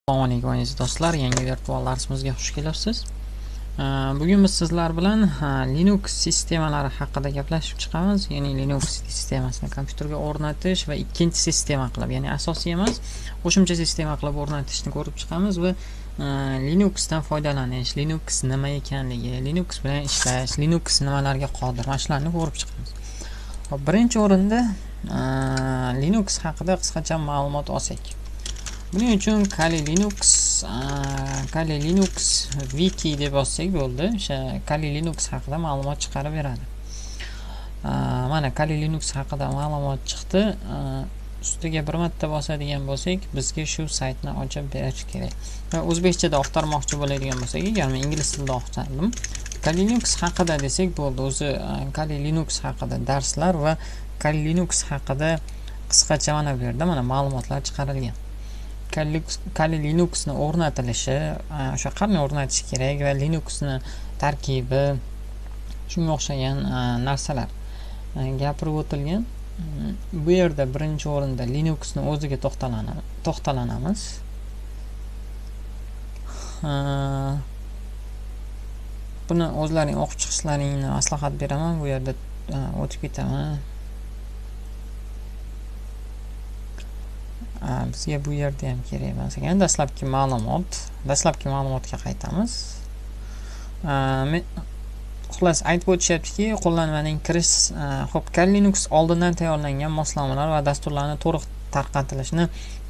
Assalomu alaykum aziz do'stlar, yangi virtual darsimizga xush kelibsiz. Bugun biz sizlar bilan Linux sistemalari haqida gaplashib chiqamiz. Ya'ni Linux sistemasini kompyuterga o'rnatish va ikkinchi sistema qilib, ya'ni asosiy emas, qo'shimcha sistema qilib o'rnatishni ko'rib chiqamiz va Linuxdan foydalanish, Linux nima ekanligi, Linux bilan ishlash, Linux nimalarga qodir, mana shularni ko'rib chiqamiz. Hop, birinchi o'rinda Linux haqida qisqacha ma'lumot olsak. Buning uchun Kali Linux wiki deb yozsak bo'ldi. O'sha Kali Linux haqida ma'lumot chiqarib beradi. Mana Kali Linux haqida ma'lumot chiqdi. Ustiga bir marta bosadigan bo'lsak, bizga shu saytni ochib berish kerak. Va o'zbekchada oqtarmoqchi bo'ladigan bo'lsak, agar men ingliz tilida oqtardim, Kali Linux haqida desak bo'ldi. O'zi Kali Linux haqida darslar va Kali Linux haqida qisqacha mana bu yerda mana ma'lumotlar chiqarilgan. Kali Linuxni o'rnatilishi, o'sha qanday o'rnatish kerak va Linuxni tarkibi, shunga o'xshagan narsalar gapirib o'tilgan. Bu yerda birinchi o'rinda Linuxni o'ziga to'xtalanamiz. Buni o'zlaring o'qib chiqishlaringni maslahat beraman. Bu yerda o'tib ketaman. Bizga bu yerda ham kerak emas ekan. Dastlabki ma'lumotga qaytamiz. Xullas aytib o'tishyaptiki, qo'llanmaning kirish, xo'p, Kali Linux oldindan tayyorlangan moslamalar va dasturlarni to'liq tarqatilishini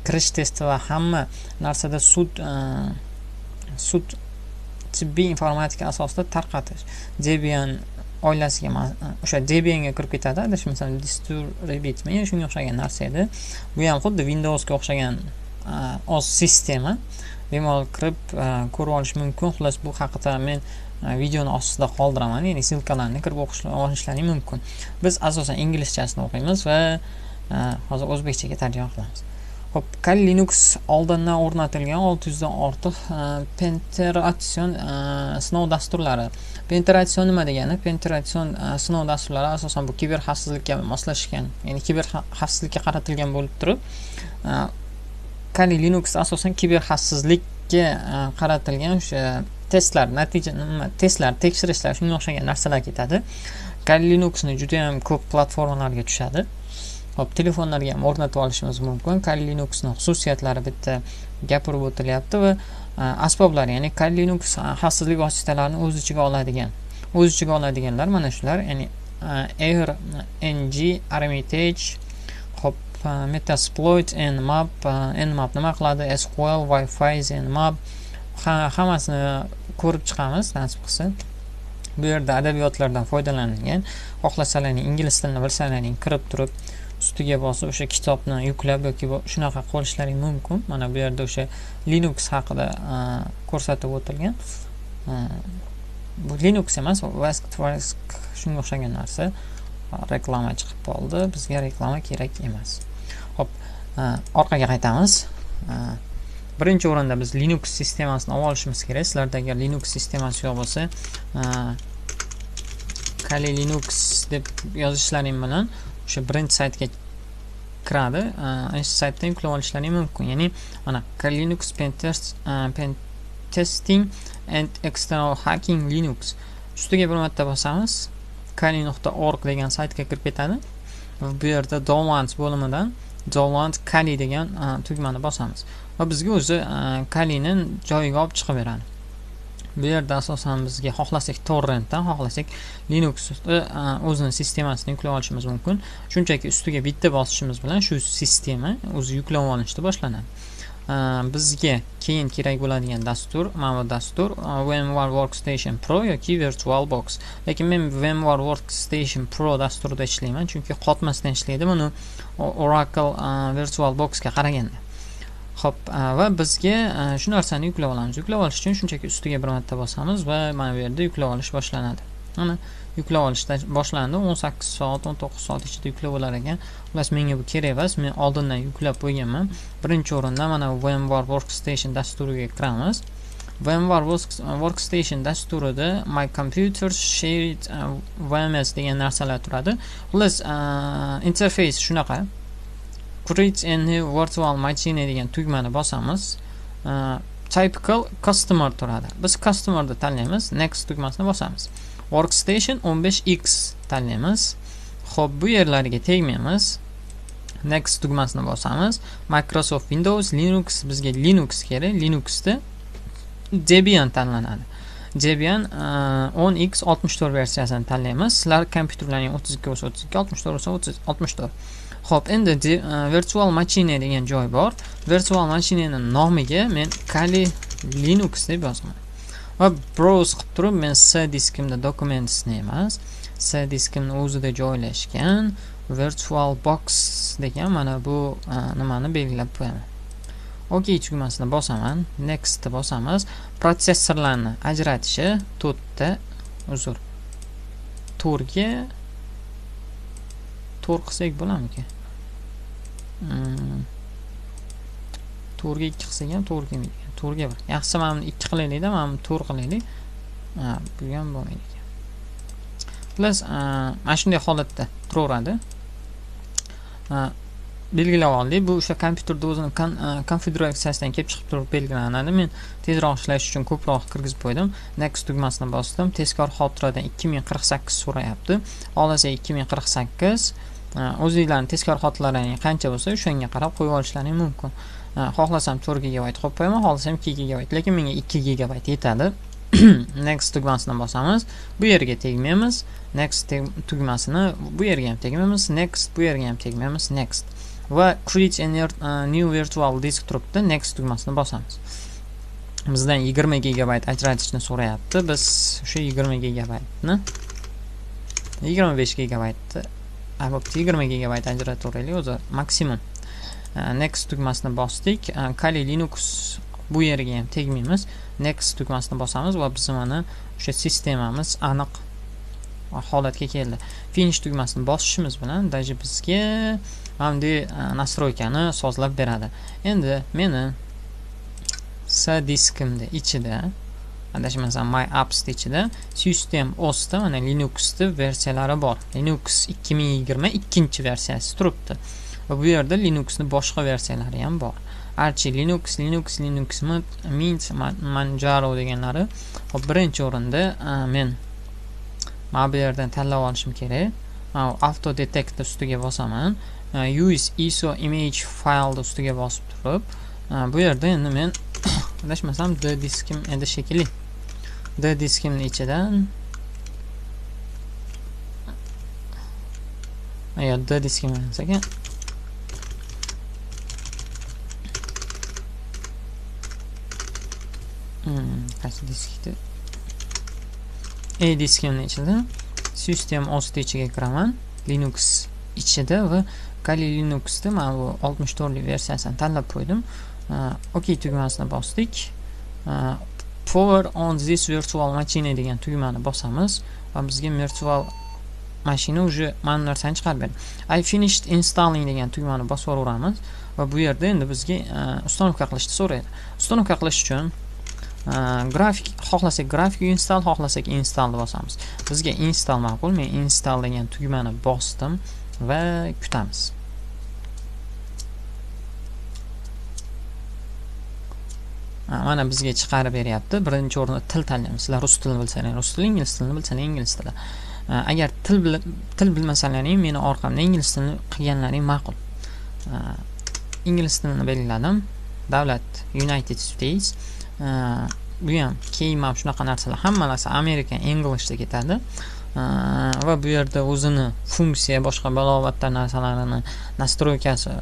kirish testi va hamma narsada sud tibbiy informatika asosida tarqatish. Debian oilasiga, o'sha Debianga kirib ketadi. Adashmasam Distribute men shunga o'xshagan narsa edi. Bu ham xuddi Windowsga o'xshagan oz sistema. Bemalol kirib ko'rib olish mumkin. Xullas bu haqida men videoni ostida qoldiraman, ya'ni silkalarni kirib olishlaring mumkin. Biz asosan inglizchasini o'qiymiz va hozir o'zbekchaga tarjima qilamiz. Hop, Kali Linux oldindan o'rnatilgan 600 dan ortiq penetratsion sinov dasturlari. Penetratsion nima degani? Penetratsion sinov dasturlari asosan bu kiber xavfsizlikka moslashgan, ya'ni kiber xavfsizlikka qaratilgan bo'lib turib, Kali Linux asosan kiber xavfsizlikka qaratilgan o'sha testlar, testlar, tekshirishlar, shunga o'xshagan narsalar ketadi. Kali Linuxni juda ham ko'p platformalarga tushadi. Hop, telefonlarga ham o'rnatib olishimiz mumkin. Kali Linuxning xususiyatlari bitta gapirib o'tilyapti va asboblari, ya'ni Kali Linux xavfsizlik vositalarini o'z ichiga oladiganlar mana shular, ya'ni Air, NG, Hermitage, hop, Metasploit, Nmap nima qiladi? SQL, Wi-Fi, Nmap hammasini ko'rib chiqamiz nasib qilsa. Bu yerda adabiyotlardan foydalanilgan. Xohlasalaring ingliz tilini bilsalaring kirib turib ustiga bosib o'sha kitobni yuklab yoki shunaqa qo'yishlaring mumkin. Mana bu yerda o'sha Linux haqida ko'rsatib o'tilgan. Bu Linux emas, Wask shunga o'xshagan narsa. Reklama chiqib qoldi. Bizga reklama kerak emas. Hop, orqaga qaytamiz. Birinchi o'rinda biz Linux sistemasini olishimiz kerak. Sizlarda agar Linux sistemasi yo'q bo'lsa, Kali Linux deb yozishlaring bilan o'sha birinchi saytga kiradi. Ana shu saytdan yuklab olishlaring mumkin. Ya'ni mana Kali Linux Testing and External Hacking Linux. Ustiga bir marta bosamiz. kali.org degan saytga kirib ketadi. Bu yerda Downloads bo'limidan Download Kali degan tugmani bosamiz. Va bizga o'zi Kalining joyiga olib chiqib beradi. Bu yerda asosan bizga xohlasak torrentdan, xohlasak Linux o'zining sistemasini yuklab olishimiz mumkin. Shunchaki ustiga bitta bosishimiz bilan shu sistema o'zi yuklab olinishni boshlanadi. Bizga keyin kerak bo'ladigan dastur, mana bu dastur VMware Workstation Pro yoki VirtualBox. Lekin men VMware Workstation Pro dasturida ishlayman, chunki qotmasdan ishlaydi buni Oracle VirtualBox ga qaraganda. Hop, va bizga shu narsani yuklab olamiz. Yuklab olish uchun shunchaki ustiga bir marta bosamiz va mana bu yerda yuklab olish boshlanadi. Mana yuklab olishda boshlandi. 18 soat, 19 soat ichida yuklab bo'lar ekan. Xullas menga bu kerak emas. Men oldindan yuklab qo'yganman. Birinchi o'rinda mana VMware Workstation dasturiga kiramiz. VMware Workstation dasturida My Computer Shared VMS degan narsalar turadi. Xullas interface shunaqa. Create a new virtual machine degan tugmani bosamiz. typical customer turadi. Biz customerni tanlaymiz, next tugmasini bosamiz. Workstation 15x tanlaymiz. Xo'p, bu yerlarga tegmaymiz. Next tugmasini bosamiz. Microsoft Windows, Linux, bizga Linux kerak. Linuxda Debian tanlanadi. Debian 10x64 versiyasini tanlaymiz. Sizlar kompyuterlarning 32 bo'lsa 32, 64 bo'lsa 64. Xo'p, endi virtual machine degan joy bor. Virtual machinening nomiga men Kali Linux deb yozaman. Va browse qilib turib, men C diskimda dokumentsni emas, C diskimning o'zida joylashgan VirtualBox degan mana bu nimani belgilab qo'yaman. OK tugmasini bosaman, next bosamiz. Protsessorlarni ajratishi to'rtta, uzr. To'rga to'r qilsak bo'ladimi? To'rga 2 qilsak ham to'g'ri kelmaydi. To'rga 1. Yaxshisi mana buni 2 qilaylik-da, mana buni to'g'ri qilaylik. Bu ham bo'lmaydi ekan. Plus mana shunday holatda turaveradi. Belgilab oldik. Bu o'sha kompyuterda o'zining konfiguratsiyasidan kelib chiqib turib belgilanadi. Men tezroq ishlash uchun ko'proq kirgizib qo'ydim. Next tugmasini bosdim. Tezkor xotiradan 2048 so'rayapti. Xohlasa 2048 o'zingizlarning tezkor xotiralaring qancha bo'lsa, o'shanga qarab qo'yib olishlaring mumkin. Xohlasam 4 GB qo'yib qo'yaman, xohlasam 2 GB, lekin menga 2 GB yetadi. Next tugmasini bosamiz. Bu yerga tegmaymiz. Next tugmasini bu yerga ham tegmaymiz. Next bu yerga ham tegmaymiz. Next. Va create a new virtual disk turibdi. Next tugmasini bosamiz. Bizdan 20 GB ajratishni so'rayapti. Biz o'sha 20 GB ni 25 GB albatta 20 GB ajrataveraylik, o'zi maksimum. Next tugmasini bosdik. Kali Linux bu yerga ham tegmaymiz. Next tugmasini bosamiz va biz mana o'sha sistemamiz aniq holatga keldi. Finish tugmasini bosishimiz bilan daji bizga bunday nastroykani sozlab beradi. Endi meni C diskimda ichida, adashmasam My Apps ichida System OS'da mana Linux'da versiyalari bor. Linux 2020 ikkinchi versiyasi turibdi. Va bu yerda Linux'ning boshqa versiyalari ham bor. Archie Linux, Mint, Manjaro deganlari. Hop, birinchi o'rinda men mana bu yerdan tanlab olishim kerak. Auto Detect ustiga bosaman. Use ISO image file ustiga bosib turib, bu yerda endi men adashmasam D diskim endi shekilli. D diskimning ichidan D diskim emas ekan. Qaysi diskda? E diskimning ichida System OS ichiga kiraman. Linux ichida va Kali Linuxda men bu 64 lik versiyasini tanlab qo'ydim. OK tugmasini bosdik. Power on this virtual machine degan tugmani bosamiz va bizga virtual mashina уже mana narsani chiqarib beradi. I finished installing degan tugmani bosib o'raveramiz va bu yerda endi bizga ustanovka qilishni so'raydi. Ustanovka qilish uchun grafik xohlasak grafik install, xohlasak install bosamiz. Bizga install ma'qul. Men install degan tugmani bosdim va kutamiz. Mana bizga chiqarib beryapti. Birinchi o'rinda til tanlaymiz. Sizlar rus tilini bilsalaring, rus tili, ingliz tilini bilsalaring, ingliz tili. Agar til bilmasalaring, meni orqamda ingliz tilini qilganlaring ma'qul. Ingliz tilini belgiladim. Davlat United States. Bu ham keyin mana shunaqa narsalar, hamma narsa American Englishda ketadi. Va bu yerda o'zini funksiya, boshqa balovatlar narsalarini nastroykasi,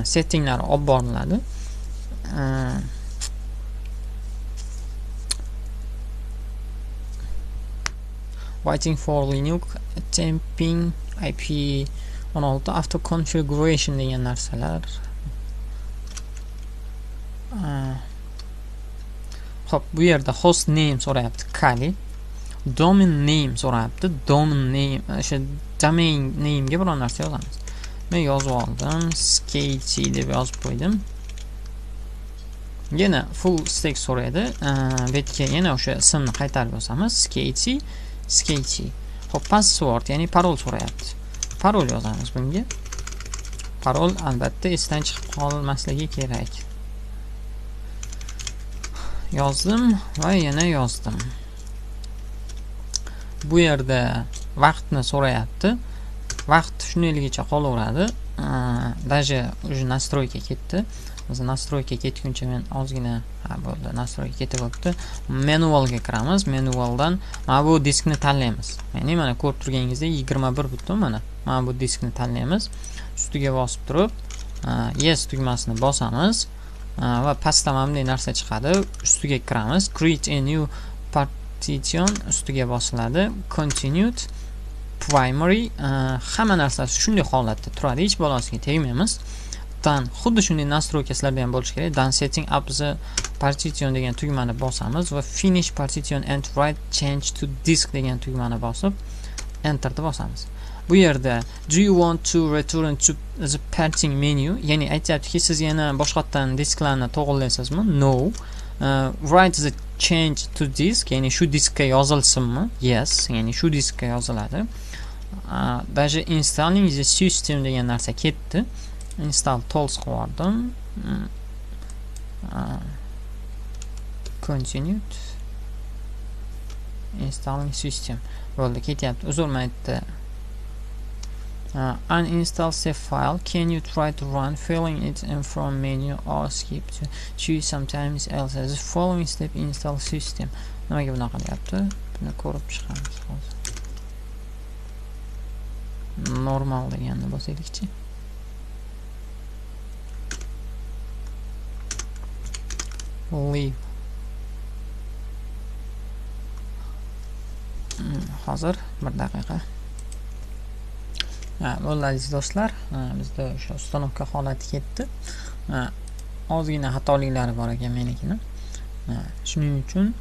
settinglari olib boriladi. Waiting for Linux, temping, IP16, auto configuration degan narsalar. Xo'p, bu yerda host name so'rayapti, Kali. Domain name so'rayapti. Domain name, o'sha domain name ga biror narsa yozamiz. Men yozib oldim, sketchy deb yozib qo'ydim. Yana full stack so'raydi. Betga yana o'sha ismni qaytarib yozamiz, sketchy. Xo'p, password, ya'ni parol so'rayapti. Parol yozamiz bunga. Parol albatta esdan chiqib qolmasligi kerak. yozdim va yana yozdim. Bu yerda vaqtni so'rayapti. Vaqt shuniyligicha qolaveradi. Даже уже настройка ketdi. Biz настройка ketguncha men ozgina bo'ldi. Настройка ketib o'tdi. Manualga kiramiz. Manualdan mana bu diskni tanlaymiz. Ya'ni mana ko'rib turganingizdek 21 mana bu diskni tanlaymiz. Ustiga bosib turib, yes tugmasini bosamiz va pastda mana bunday narsa chiqadi. Ustiga kiramiz. Create a new partition ustiga bosiladi. Continued primary hamma narsasi shunday holatda turadi. Hech bolasiga tegmaymiz. Dan xuddi shunday nastroykaslarda ham bo'lishi kerak. Dan setting up the partition degan tugmani bosamiz va finish partition and write change to disk degan tugmani bosib enter ni bosamiz. Bu yerda do you want to return to the parting menu, ya'ni aytayaptiki siz yana boshqatdan disklarni to'g'irlaysizmi? No. Write the change to disk, ya'ni shu diskka yozilsinmi? Yes, ya'ni shu diskka yoziladi. Даже installing the system degan narsa ketdi. Install tools qildim. Continued installing system bo'ldi, ketyapti. Uzr, aytdi. Uninstall save file. Can you try to run filling it in from menu or skip to choose sometimes else as the following step install system. Nimaga bunaqa qilyapti? Buni ko'rib chiqamiz hozir. Normal deganni bosaylikchi. Leave. Hozir 1 daqiqa. Bo'ldi aziz do'stlar, bizda o'sha ustanovka holati ketdi. Ozgina xatoliklari bor ekan menikini. Shuning uchun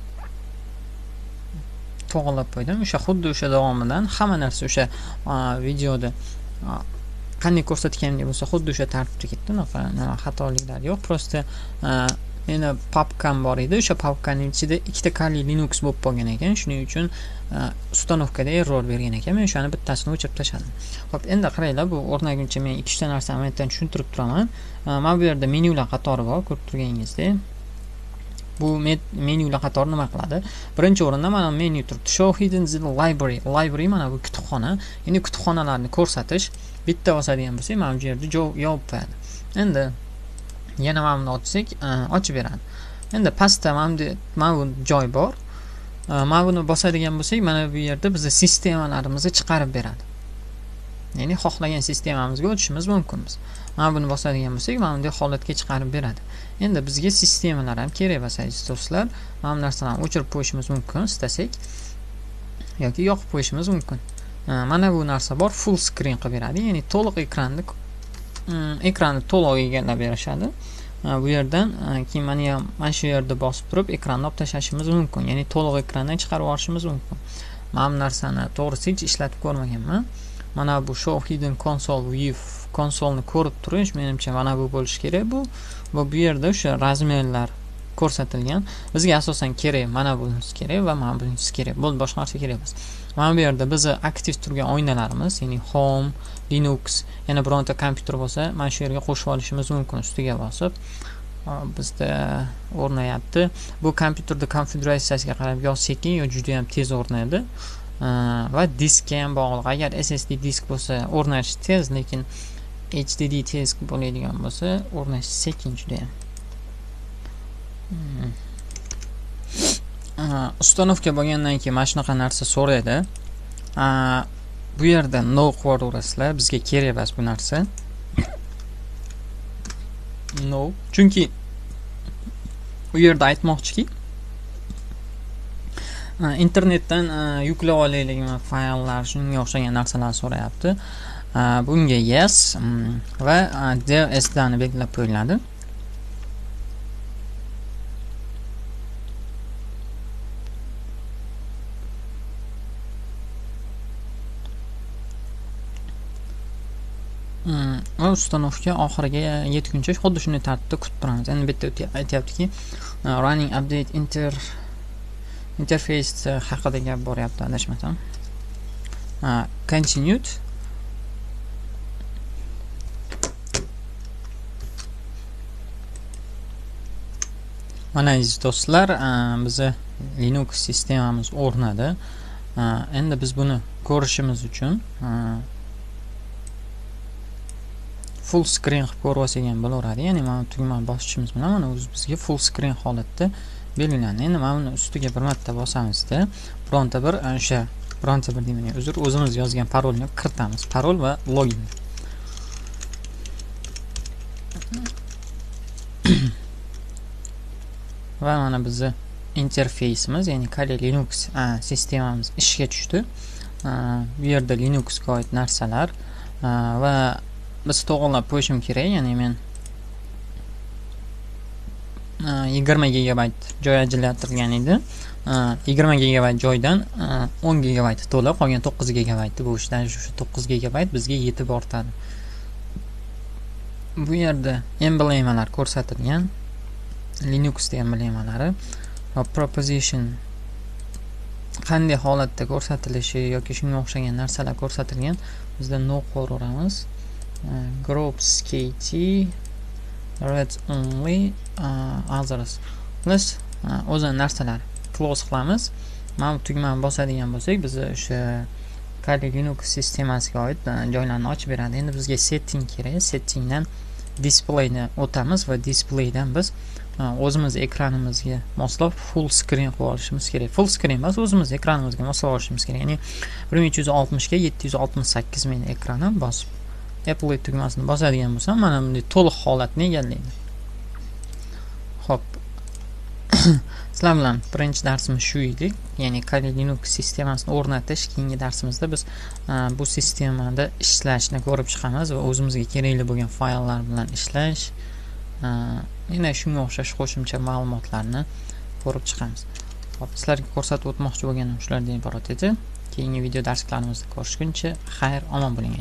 to'g'rilab qo'ydim. O'sha xuddi o'sha davomidan hamma narsa o'sha videoda qanday ko'rsatganimga bo'lsa xuddi o'sha tartibda ketdi. Nima xatoliklar yo'q. Prosta meni papkam bor edi. O'sha papkaning ichida ikkita Kali Linux bo'lib qolgan ekan. Shuning uchun ustanovkada error bergan ekan. Men o'shani bittasini o'chirib tashladim. Xo'p, endi qaranglar, bu o'rnaguncha men ikkita narsani amaliyotdan tushuntirib turaman. Mana bu yerda menyular qatori bor, ko'rib turganingizdek. Bu menyular qatori nima qiladi? Birinchi o'rinda mana menu turibdi. Show hidden the library. Library mana bu kutubxona. Ya'ni kutubxonalarni ko'rsatish. Bitta bosadigan bo'lsak, mana bu yerda yopib qo'yadi. Endi yana mana buni ochsak, ochib beradi. Endi pastda mana bu joy bor. Mana buni bosadigan bo'lsak, mana bu yerda bizning sistemalarimizni chiqarib beradi. Ya'ni xohlagan sistemamizga o'tishimiz mumkinmiz. Mana buni bosadigan bo'lsak, mana bunday holatga chiqarib beradi. Endi bizga sistemalar ham kerak bo'lsa, do'stlar, mana bu narsalarni o'chirib qo'yishimiz mumkin, istasak yoki yoqib qo'yishimiz mumkin. Mana bu narsa bor, full screen qilib beradi. Ya'ni to'liq ekranni to'liq egallab berishadi. Bu yerdan keyin mana shu yerda bosib turib ekranni olib tashlashimiz mumkin. Ya'ni to'liq ekrandan chiqarib yuborishimiz mumkin. Mana bu narsani to'g'risi hech ishlatib ko'rmaganman. Mana bu show hidden console view konsolni ko'rib turish menimcha mana bu bo'lishi kerak. Bu yerda o'sha razmerlar ko'rsatilgan. Bizga asosan kerak mana bunisi kerak va mana bunisi kerak. Bo'ldi, boshqa narsa kerak emas. Mana bu yerda bizni aktiv turgan oynalarimiz, ya'ni Home, Linux, yana bironta kompyuter bo'lsa, mana shu yerga qo'shib olishimiz mumkin ustiga bosib. Bizda o'rnayapti. Bu kompyuterda konfiguratsiyasiga qarab yo sekin, yo juda ham tez o'rnaydi. Va diskka ham bog'liq. Agar SSD disk bo'lsa, o'rnashi tez, lekin HDD disk bo'ladigan bo'lsa, o'rnashi sekin juda ham. Ustanovka bo'lgandan keyin mana shunaqa narsa so'raydi. Bu yerda no qo'yaverasizlar, bizga kerak emas bu narsa. No, chunki u yerda aytmoqchiki, internetdan yuklab olaylikmi fayllar, shunga o'xshagan narsalar so'rayapti. Bunga yes va DSDni belgilab qo'yiladi. Va ustanovka oxiriga yetguncha xuddi shunday tartibda kutib turamiz. Endi bu yerda aytayaptiki, running update interface haqida gap boryapti, adashmasam. Continued. Mana aziz do'stlar, bizni Linux sistemamiz o'rnadi. Endi biz buni ko'rishimiz uchun full screen qilib ko'rib olsak ham bo'laveradi. Ya'ni mana tugmani bosishimiz bilan mana bizga full screen holatda belgilandi. Endi mana buni ustiga bir marta bosamizda, bironta bir deyman, o'zimiz yozgan parolni kiritamiz. Parol va login. Va mana bizni interfeysimiz, ya'ni Kali Linux sistemamiz ishga tushdi. Bu yerda Linuxga oid narsalar va biz to'g'rilab qo'yishim kerak. Ya'ni men 20 gigabayt joy ajratilgan edi. 20 gigabayt joydan 10 gigabayt to'la, qolgan 9 gigabaytni bu ishdan shu 9 gigabayt bizga yetib ortadi. Bu yerda emblemalar ko'rsatilgan. Linux emblemalari va proposition qanday holatda ko'rsatilishi yoki shunga o'xshagan narsalar ko'rsatilgan. Bizda no qo'raveramiz. Groups KT read only others. Biz o'zini narsalar close qilamiz. Mana tugmani bosadigan bo'lsak, biz o'sha Kali Linux sistemasiga oid joylarni ochib beradi. Endi bizga setting kerak. Settingdan displayni o'tamiz va displaydan biz o'zimiz ekranimizga moslab full screen qilib olishimiz kerak. Full screen emas, o'zimiz ekranimizga moslab olishimiz kerak. Ya'ni 1360 ga 768 ming ekrani bosib Apple tugmasini bosadigan bo'lsam, mana bunday to'liq holatni egallaydi. Xo'p. Sizlar bilan birinchi darsimiz shu edi. Ya'ni Kali Linux sistemasini o'rnatish. Keyingi darsimizda biz bu sistemada ishlashni ko'rib chiqamiz va o'zimizga kerakli bo'lgan fayllar bilan ishlash, yana shunga o'xshash qo'shimcha ma'lumotlarni ko'rib chiqamiz. Xo'p, sizlarga ko'rsatib o'tmoqchi bo'lganim shulardan iborat edi. Keyingi video darslarimizni ko'rishguncha xayr, omon bo'ling.